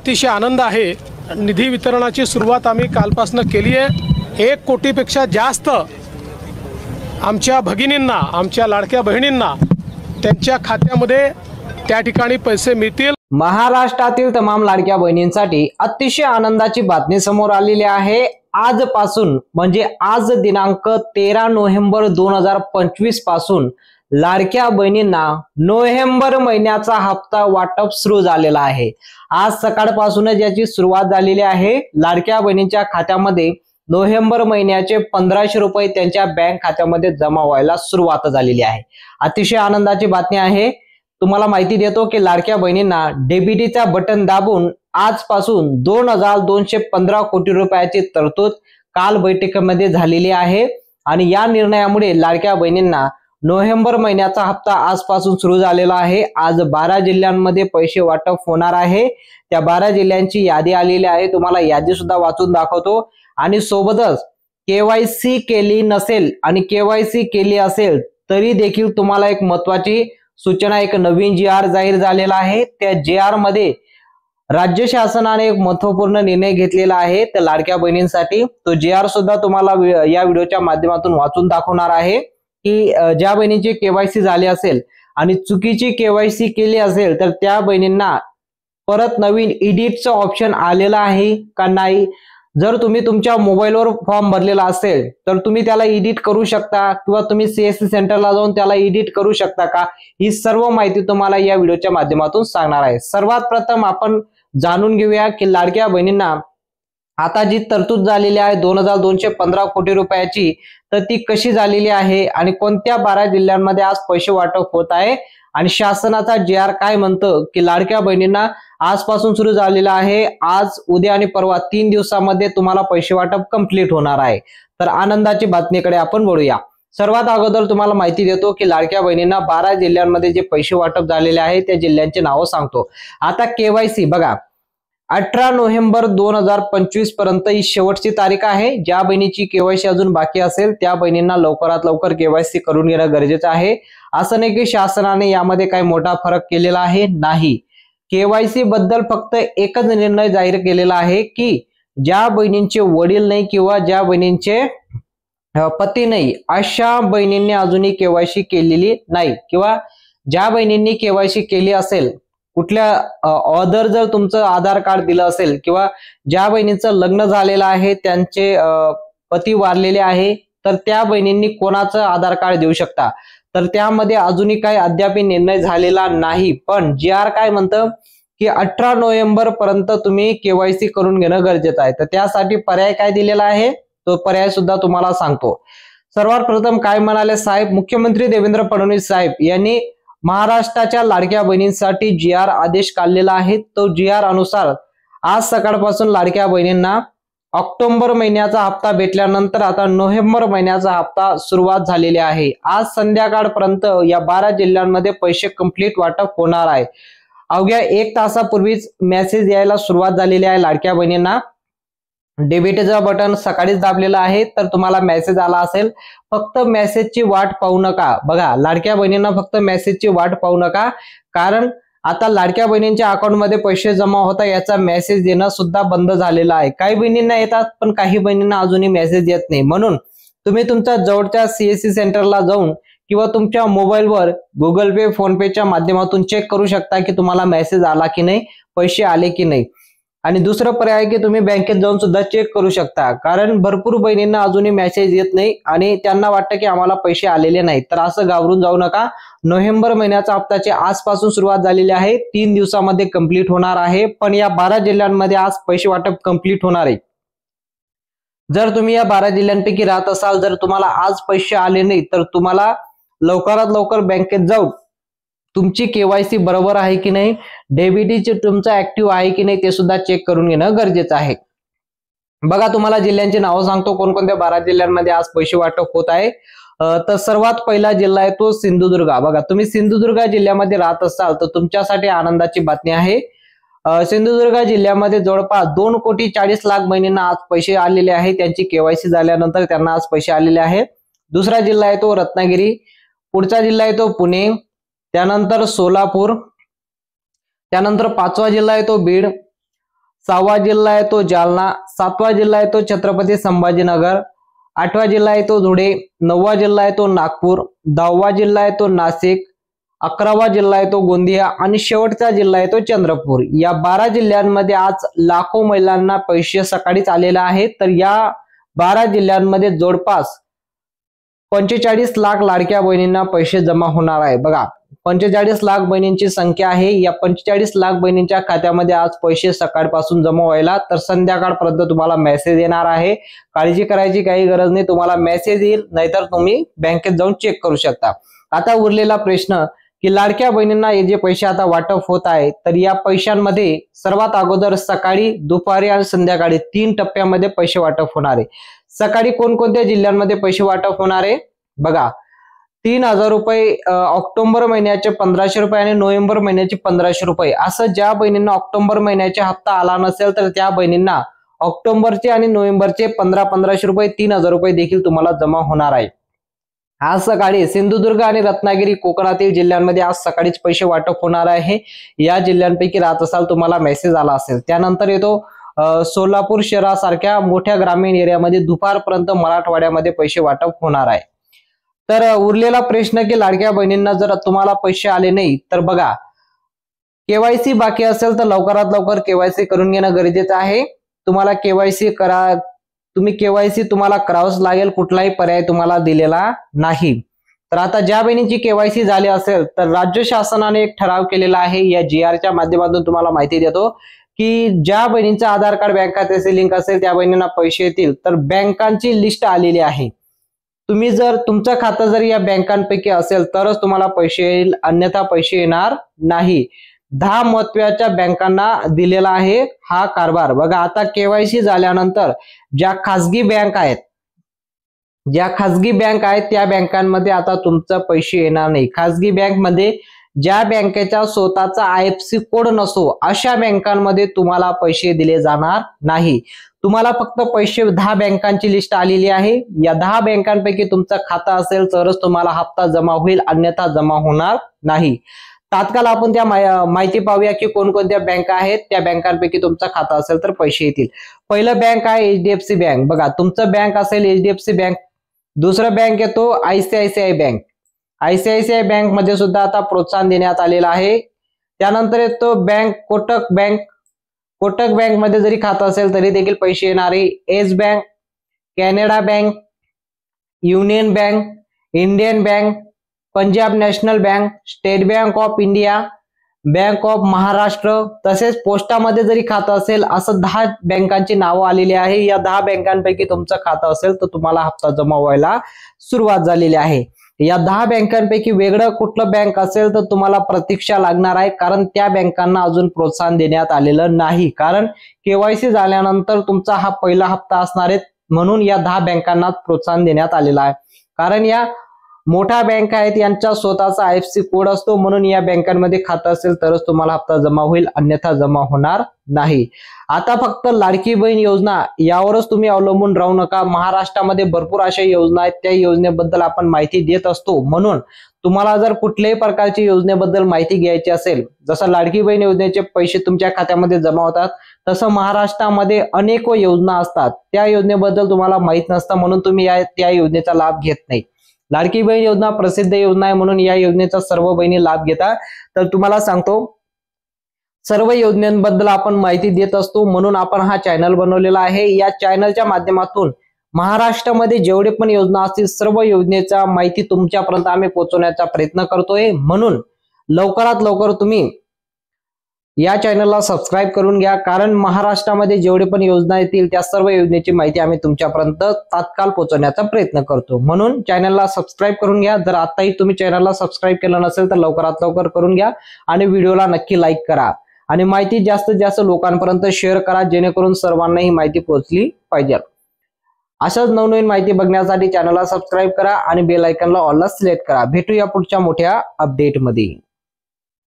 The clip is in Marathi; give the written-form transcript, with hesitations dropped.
अतिशय आनंद आहे। निधी वितरणाची सुरुवात आम्ही कालपासून केली आहे। 1 कोटीपेक्षा जास्त आमच्या भगिनींना, आमच्या लाडक्या बहिणींना त्यांच्या खात्यामध्ये त्या ठिकाणी पैसे मिळतील। महाराष्ट्रातील तमाम लाडक्या बहिणींसाठी अतिशय आनंदाची बातमी समोर आलेली आहे। आजपासून म्हणजे आज दिनांक 13 नोव्हेंबर 2025 पासून लाडक्या बहिणींना नोव्हेंबर महिन्याचा हप्ता वाटप सुरू झालेला आहे। आज सकाळपासूनच याची सुरुवात झालेली आहे। लाडक्या बहिणींच्या खात्यामध्ये नोव्हेंबर महिन्याचे 1500 रुपये त्यांच्या बँक खात्यामध्ये जमा व्हायला सुरुवात झालेली आहे। अतिशय आनंदाची बातमी आहे। तुम्हाला माहिती देतो की लाडक्या बहिणींना डीबीटीचा बटन दाबून आजपासून 2215 कोटी रुपयाची तरतूद काल बैठकीमध्ये झालेली आहे आणि या निर्णयामुळे लाडक्या बहिणींना नोव्हेंबर महिन्याचा हप्ता आजपासून सुरू झालेला आहे। आज 12 जिल्ह्यांमध्ये पैसे वाटप होणार आहे। त्या 12 जिल्ह्यांची यादी आलेली आहे। तुम्हाला यादी सुद्धा वाचून दाखवतो आणि सोबतच केवायसी केली नसेल आणि केवायसी केली असेल तरी देखील तुम्हाला एक महत्त्वाची सूचना, एक नवीन जी.आर. जाहीर झालेला आहे। त्या जी.आर. मध्ये राज्य शासनाने एक महत्त्वपूर्ण निर्णय घेतलेला आहे त्या लाडक्या बहिणींसाठी। तो जी.आर. सुद्धा तुम्हाला या व्हिडिओच्या माध्यमातून वाचून दाखवणार आहे की ज्या बहिणीची केवायसी झाली असेल आणि चुकीची केवायसी केली असेल तर त्या बहिणींना परत नवीन एडिटचं ऑप्शन आलेलं आहे का नाही। जर तुम्ही तुमच्या मोबाईलवर फॉर्म भरलेला असेल तर तुम्ही त्याला एडिट करू शकता किंवा तुम्ही सीएससी सेंटरला जाऊन त्याला एडिट करू शकता का, ही सर्व माहिती तुम्हाला या व्हिडिओच्या माध्यमातून सांगणार आहे। सर्वात प्रथम आपण जाणून घेऊया की लाडक्या बहिणींना आता जी तरतूद झालेली आहे 2215 कोटी रुपयाची, तर ती कशी झालेली आहे आणि कोणत्या 12 जिल्ह्यांमध्ये आज पैसे वाटप होत आहे आणि शासनाचा जी.आर. काय म्हणतं की लाडक्या बहिणींना आजपासून सुरू झालेला आहे। आज, उद्या आणि परवा 3 दिवसामध्ये तुम्हाला पैसे वाटप कंप्लीट होणार आहे। तर आनंदाची बातमीकडे आपण वळूया। सर्वात अगोदर तुम्हाला माहिती देतो की लाडक्या बहिणींना 12 जिल्ह्यांमध्ये जे पैसे वाटप झालेले आहे त्या जिल्ह्यांची नावं सांगतो। आता केवायसी बघा, 18 नोव्हेंबर 2025 पर्यंत ही शेवटची तारीख आहे। ज्या बहिणीची केवायसी अजून बाकी असेल त्या बहिणींना लवकरात लवकर केवायसी करून घेणं गरजेचं आहे। असं नाही की शासनाने यामध्ये काही मोठा फरक केलेला आहे, नाही। केवायसी बद्दल फक्त एकच निर्णय जाहीर केलेला आहे की ज्या बहिणींचे वडील नाही किंवा ज्या बहिणींचे पती नाही अशा बहिणींनी अजूनही केवायसी केलेली नाही, किंवा ज्या बहिणींनी केवायसी केली असेल, कुठल्या अदर जर तुमचं आधार कार्ड दिलं असेल किंवा ज्या बहिणीचं लग्न झालेलं आहे त्यांचे पती वारलेले आहे तर त्या बहिणींनी कोणाचं आधार कार्ड देऊ शकता। तर त्यामध्ये अजूनही काही अद्याप निर्णय झालेला नाही, पण जी.आर. काय म्हणतं की 18 नोव्हेंबर पर्यंत तुम्ही केवायसी करून घेणं गरजेचं आहे। तर त्यासाठी पर्याय काय दिलेला आहे तो पर्याय सुद्धा तुम्हाला सांगतो। सर्वात प्रथम काय म्हणाले साहेब, मुख्यमंत्री देवेंद्र फडणवीस साहेब यांनी महाराष्ट्राच्या लाडक्या बहिणींसाठी जी.आर. आदेश काढलेला आहे। तो जी.आर. अनुसार आज सकाळपासून लाडक्या बहिणींना ऑक्टोबर महिन्याचा हप्ता भेटल्यानंतर आता नोव्हेंबर महिन्याचा हप्ता सुरुवात झालेली आहे। आज संध्याकाळपर्यंत या 12 जिल्ह्यांमध्ये पैसे कंप्लीट वाटप होणार आहे। अवघ्या 1 तासापूर्वीच मेसेज यायला सुरुवात झालेली आहे लाडक्या बहिणींना। डेबिटचं बटन सकाळीच दाबलेलं आहे तर तुम्हाला मेसेज आला असेल। फक्त मेसेजची वाट पाहू नका। बघा, लाडक्या बहिणींना फक्त मेसेजची वाट पाहू नका, कारण आता लाडक्या बहिणींच्या अकाउंटमध्ये पैसे जमा होता याचा मेसेज देणं सुद्धा बंद झालेलं आहे। काही बहिणींना येतात पण काही बहिणींना अजूनही मेसेज येत नाही। म्हणून तुम्ही तुमच्या जवळच्या सीएससी सेंटरला जाऊन किंवा तुमच्या मोबाईलवर गुगल पे, फोन पेच्या माध्यमातून चेक करू शकता की तुम्हाला मेसेज आला की नाही, पैसे आले की नाही। आणि दुसरं पर्याय की तुम्ही बँकेत जाऊन सुद्धा चेक करू शकता, कारण भरपूर बहिणींना अजूनही मेसेज येत नाही आणि त्यांना वाटतं की आम्हाला पैसे आलेले नाहीत। तर असं घाबरून जाऊ नका। नोव्हेंबर महिन्याचा हप्त्याची आजपासून सुरुवात झालेली आहे, 3 दिवसामध्ये कंप्लीट होणार आहे। पण या 12 जिल्ह्यांमध्ये आज पैसे वाटप कंप्लीट होणार आहे। जर तुम्ही या 12 जिल्ह्यांपैकी राहत असाल, जर तुम्हाला आज पैसे आले नाही तर तुम्हाला लवकरात लवकर बँकेत जाऊन तुमची केवायसी बरोबर आहे की नाही, डेबिटचे तुमचं ऍक्टिव्ह आहे की नाही ते सुद्धा चेक करून घेणं गरजेचं आहे। बघा, तुम्हाला जिल्ह्यांची नावं सांगतो कोणकोणत्या 12 जिल्ह्यांमध्ये आज पैसे वाटप होत आहे। तर सर्वात पहिला जिल्हा आहे तो सिंधुदुर्ग। बघा, तुम्ही सिंधुदुर्ग जिल्ह्यामध्ये राहत असाल तर तुमच्यासाठी आनंदाची बातमी आहे। सिंधुदुर्ग जिल्ह्यामध्ये जवळपास 2,40,00,000 बहिणींना आज पैसे आलेले आहेत। त्यांची केवायसी झाल्यानंतर त्यांना आज पैसे आलेले आहेत। दुसरा जिल्हा आहे तो रत्नागिरी, पुढचा जिल्हा आहे तो पुणे, त्यानंतर सोलापूर, त्यानंतर 5वा जिल्हा आहे तो बीड, 6वा जिल्हा आहे तो जालना, 7वा जिल्हा आहे तो छत्रपती संभाजीनगर, 8वा जिल्हा आहे तो धुळे, 9वा जिल्हा आहे तो नागपूर, 10वा जिल्हा आहे तो नाशिक, 11वा जिल्हा आहे तो गोंदिया आणि शेवटचा जिल्हा आहे तो चंद्रपूर. या 12 जिल्ह्यांमध्ये आज लाखो महिलांना पैसे सकाळीच आलेले आहेत. तर या 12 जिल्ह्यांमध्ये जवळपास 45 लाख लाडक्या बहिणींना पैसे जमा होणार आहे. बघा, 45 लाख बहिणींची संख्या आहे. या 45 लाख बहिणींच्या खात्यामध्ये आज पैसे सकाळपासून जमा व्हायला तर संध्याकाळपर्यंत तुम्हाला मेसेज येणार आहे. काळजी करायची काही गरज नाही, तुम्हाला मेसेज येईल, नाहीतर तुम्ही बँकेत जाऊन चेक करू शकता. आता उरलेला प्रश्न की लाडक्या बहिणींना हे जे पैसे आता वाटप होत आहे, तर या पैशांमध्ये सर्वात अगोदर सकाळी, दुपारी आणि संध्याकाळी 3 टप्प्यामध्ये पैसे वाटप होणार आहे. सकाळी कोणकोणत्या जिल्ह्यांमध्ये पैसे वाटप होणार आहे? बघा, 3000 रुपये ऑक्टोबर महिन्याचे 1500 रुपये आणि नोव्हेंबर महिन्याचे 1500 रुपये. असं ज्या बहिणींना ऑक्टोबर महिन्याचा हप्ता आला नसेल तर त्या बहिणींना ऑक्टोबरचे आणि नोव्हेंबरचे 1500 रुपये, 3000 रुपये देखील तुम्हाला जमा होणार आहे. आज सकाळी सिंधुदुर्ग आणि रत्नागिरी कोकणातील जिल्ह्यांमध्ये आज सकाळीच पैसे वाटप होणार आहे. या जिल्ह्यांपैकी राहत असाल तुम्हाला मेसेज आला असेल. त्यानंतर येतो सोलापूर शहरासारख्या मोठ्या ग्रामीण एरियामध्ये दुपारपर्यंत मराठवाड्यामध्ये पैसे वाटप होणार आहे. तर उरलेला प्रश्न की लाडक्या बहिणींना जर तुम्हाला पैसे आले नाही तर बघा, केवायसी बाकी असेल तर लवकरात लवकर केवायसी करून घेणं गरजेचं आहे. तुम्हाला केवायसी तुम्हाला करावंच लागेल, कुठलाही पर्याय तुम्हाला दिलेला नाही. तर आता ज्या बहिणींची केवायसी झाली असेल तर राज्य शासनाने एक ठराव केलेला आहे. या GRच्या माध्यमातून तुम्हाला माहिती देतो की ज्या बहिणींचा आधार कार्ड बँक खात्याशी लिंक असेल त्या बहिणींना पैसे येतील. तर बँकांची लिस्ट आलेली आहे. तुम्ही जर तुमचं खातं जर या बँकांपैकी असेल तरच तुम्हाला पैसे येईल, अन्यथा पैसे येणार नाही. 10 महत्त्वाच्या बँकांना दिलेला आहे हा कारभार. बघा, आता केवायसी झाल्यानंतर ज्या खासगी बँक आहेत त्या बँकांमध्ये आता तुमचं पैसे येणार नाही. खासगी बँकमध्ये ज्या बँकेचा स्वतःचा IFSC कोड नसो अशा बँकांमध्ये तुम्हाला पैसे दिले जाणार नाही. तुम्हाला फक्त पैसे 10 बँकांची लिस्ट आलेली आहे. या 10 बँकांपैकी तुमचं खातं असेल तरच तुम्हाला हप्ता जमा होईल, अन्यथा जमा होणार नाही. तात्काळ आपण त्या माहिती पाहूया की कोणकोणत्या बँका आहेत. त्या बँकांपैकी तुमचं खातं असेल तर पैसे येतील. पहिलं बँक आहे HDFC बँक. बघा, तुमचं बँक असेल HDFC बँक. दुसरं बँक येतो ICICI बँक. ICICI बँक मध्ये सुद्धा आता प्रोत्साहन देण्यात आलेलं आहे. त्यानंतर येतो bank Kotak bank. Kotak bank मध्ये जरी खातं असेल तरी देखील पैसे येणार आहे. Yes bank, Canada bank, union bank, Indian bank, Punjab national bank, state bank of India, bank of Maharashtra, तसेच पोस्टामध्ये जरी खातं असेल असं 10 बँकांची नावं आलेली आहे. या 10 बँकांपैकी तुमचं खातं असेल तर तुम्हाला हप्ता जमा व्हायला सुरुवात झालेली आहे. या 10 बँकांपैकी वेगळं कुठलं बँक असेल तर तुम्हाला प्रतीक्षा लागणार आहे, कारण त्या बँकांना अजून प्रोत्साहन देण्यात आलेलं नाही. कारण केवायसी झाल्यानंतर तुमचा हा पहिला हप्ता असणार आहे, म्हणून या 10 बँकांना प्रोत्साहन देण्यात आलेलं आहे. कारण या मोठ्या बँक आहेत यांचा स्वतःचा IFSC कोड असतो, म्हणून या बँकांमध्ये खातं असेल तरच तुम्हाला हप्ता जमा होईल, अन्यथा जमा होणार नाही. आता फक्त लाडकी बहीण योजना यावरच तुम्ही अवलंबून राहू नका. महाराष्ट्रामध्ये भरपूर अशा योजना आहेत, त्या योजनेबद्दल आपण माहिती देत असतो. म्हणून तुम्हाला जर कुठल्याही प्रकारची योजनेबद्दल माहिती घ्यायची असेल, जसं लाडकी बहीण योजनेचे पैसे तुमच्या खात्यामध्ये जमा होतात, तसं महाराष्ट्रामध्ये अनेक योजना असतात. त्या योजनेबद्दल तुम्हाला माहित नसतं, म्हणून तुम्ही त्या योजनेचा लाभ घेत नाही. लाडकी बहीण योजना प्रसिद्ध योजना आहे, म्हणून या योजनेचा सर्व बहिणी लाभ घेतात. तर तुम्हाला सांगतो, सर्व योजनांबद्दल आपण माहिती देत असतो, म्हणून आपण हा चॅनल बनवलेला आहे. या चॅनलच्या माध्यमातून महाराष्ट्रामध्ये जेवढे पण योजना असतील सर्व योजनेचा माहिती तुमच्यापर्यंत आम्ही पोहोचवण्याचा प्रयत्न करतोय. म्हणून लवकरात लवकर तुम्ही या चॅनलला सबस्क्राईब करून घ्या, कारण महाराष्ट्रामध्ये जेवढे पण योजना येतील त्या सर्व योजनेची माहिती आम्ही तुमच्यापर्यंत तात्काळ पोहोचवण्याचा प्रयत्न करतो. म्हणून चॅनलला सबस्क्राईब करून घ्या. जर आताही तुम्ही चॅनलला सबस्क्राईब केलं नसेल तर लवकरात लवकर करून घ्या आणि व्हिडिओला नक्की लाईक करा आणि माहिती जास्तीत जास्त लोकांपर्यंत शेअर करा, जेणेकरून सर्वांना ही माहिती पोहोचली पाहिजे. अशाच नवनवीन माहिती बघण्यासाठी चॅनलला सबस्क्राईब करा आणि बेल आयकॉनला ऑलला सिलेक्ट करा. भेटूया पुढच्या मोठ्या अपडेटमध्ये.